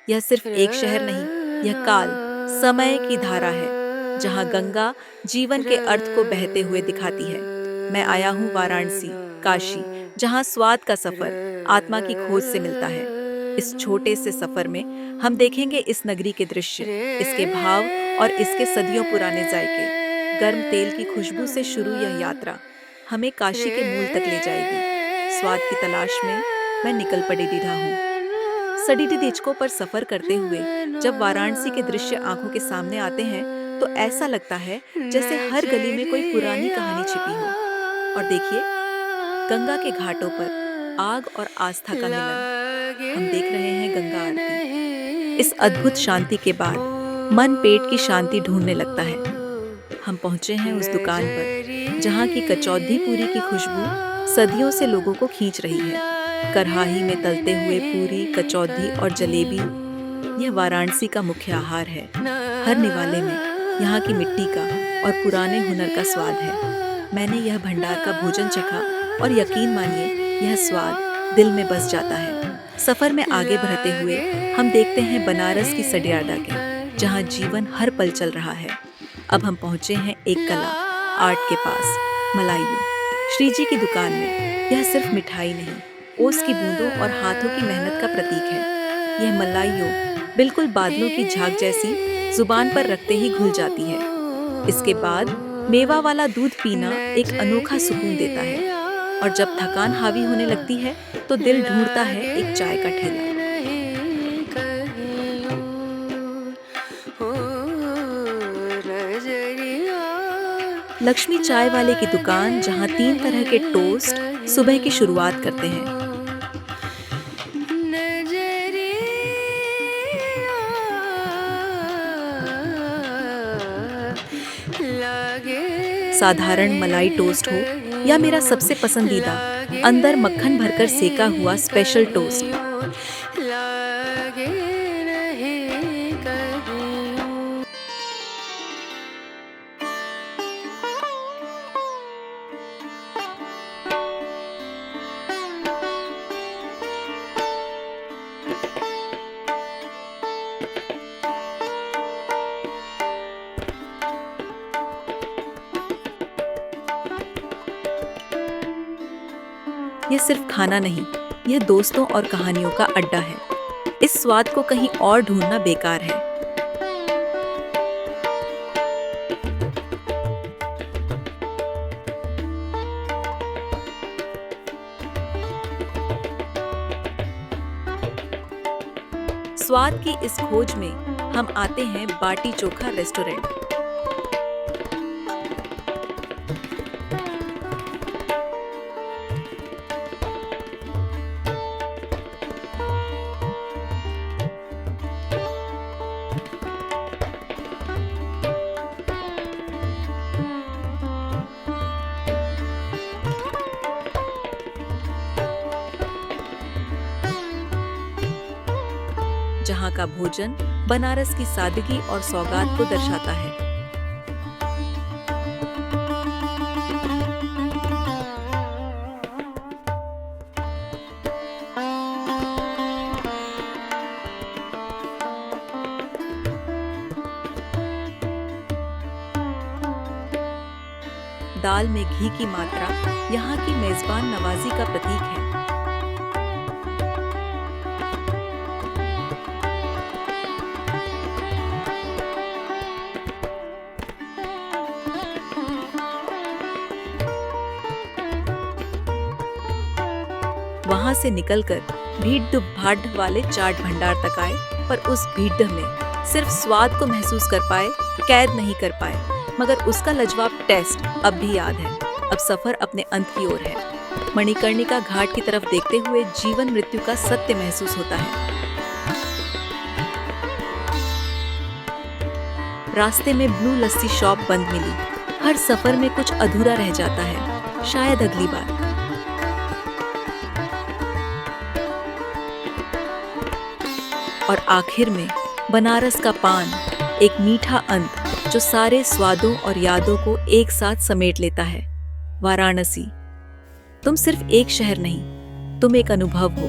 यह सिर्फ एक शहर नहीं, यह काल, समय की धारा है, जहाँ गंगा जीवन के अर्थ को बहते हुए दिखाती है। मैं आया हूँ वाराणसी, काशी, जहाँ स्वाद का सफर आत्मा की खोज से मिलता है। इस छोटे से सफर में हम देखेंगे इस नगरी के दृश्य, इसके भाव और इसके सदियों पुराने जायके। गर्म तेल की खुशबू से शुरू यह यात्रा हमें काशी के मूल तक ले जाएगी। स्वाद की तलाश में मैं निकल पड़ी दीढ़ा हूँ। सडीडी डिचको पर सफर करते हुए जब वाराणसी के दृश्य आंखों के सामने आते हैं, तो ऐसा लगता है जैसे हर गली में कोई पुरानी कहानी छिपी हो। और देखिए, गंगा के घाटों पर आग और आस्था का मिलन। हम देख रहे हैं गंगा आरती। इस अद्भुत शांति के बाद मन पेट की शांति ढूंढने लगता है। हम पहुंचे हैं उस दुकान पर जहां की कचौधी पूरी की खुशबू सदियों से लोगों को खींच रही है। कढ़ाई में तलते हुए पूरी, कचौधी और जलेबी, यह वाराणसी का मुख्य आहार है। हर निवाले में यहाँ की मिट्टी का और पुराने हुनर का स्वाद है। मैंने यह भंडार का भोजन चखा और यकीन मानिए, यह स्वाद दिल में बस जाता है। सफर में आगे बढ़ते हुए हम देखते हैं बनारस की सडियाडा के, जहाँ जीवन हर पल चल रहा है। अब हम पहुँचे हैं एक कला आर्ट के पास, मलाइयों। श्री जी की दुकान में यह सिर्फ मिठाई नहीं, ओस की बूंदों और हाथों की मेहनत का प्रतीक है। यह मलाइयों बिल्कुल बादलों की झाग जैसी जुबान पर रखते ही घुल जाती है। इसके बाद मेवा वाला दूध पीना एक अनोखा सुकून देता है। और जब थकान हावी होने लगती है तो दिल ढूंढता है एक चाय का ठेला। लक्ष्मी चाय वाले की दुकान, जहां 3 तरह के टोस्ट सुबह की शुरुआत करते हैं। साधारण मलाई टोस्ट हो या मेरा सबसे पसंदीदा अंदर मक्खन भरकर सेका हुआ स्पेशल टोस्ट। यह सिर्फ खाना नहीं, यह दोस्तों और कहानियों का अड्डा है। इस स्वाद को कहीं और ढूंढना बेकार है। स्वाद की इस खोज में हम आते हैं बाटी चोखा रेस्टोरेंट। जहाँ का भोजन बनारस की सादगी और सौगात को दर्शाता है। दाल में घी की मात्रा यहाँ की मेजबान नवाजी का प्रतीक है। वहां से निकलकर भीड़ भाड़ वाले चाट भंडार तक आए, पर उस भीड़ में सिर्फ स्वाद को महसूस कर पाए, कैद नहीं कर पाए। मगर उसका लाजवाब टेस्ट अब भी याद है। अब सफर अपने अंत की ओर है। मणिकर्णिका घाट की तरफ देखते हुए जीवन मृत्यु का सत्य महसूस होता है। रास्ते में ब्लू लस्सी शॉप बंद मिली। हर सफर में कुछ अधूरा रह जाता है, शायद अगली बार। और आखिर में बनारस का पान, एक मीठा अंत जो सारे स्वादों और यादों को एक साथ समेट लेता है। वाराणसी, तुम सिर्फ एक शहर नहीं, तुम एक अनुभव हो।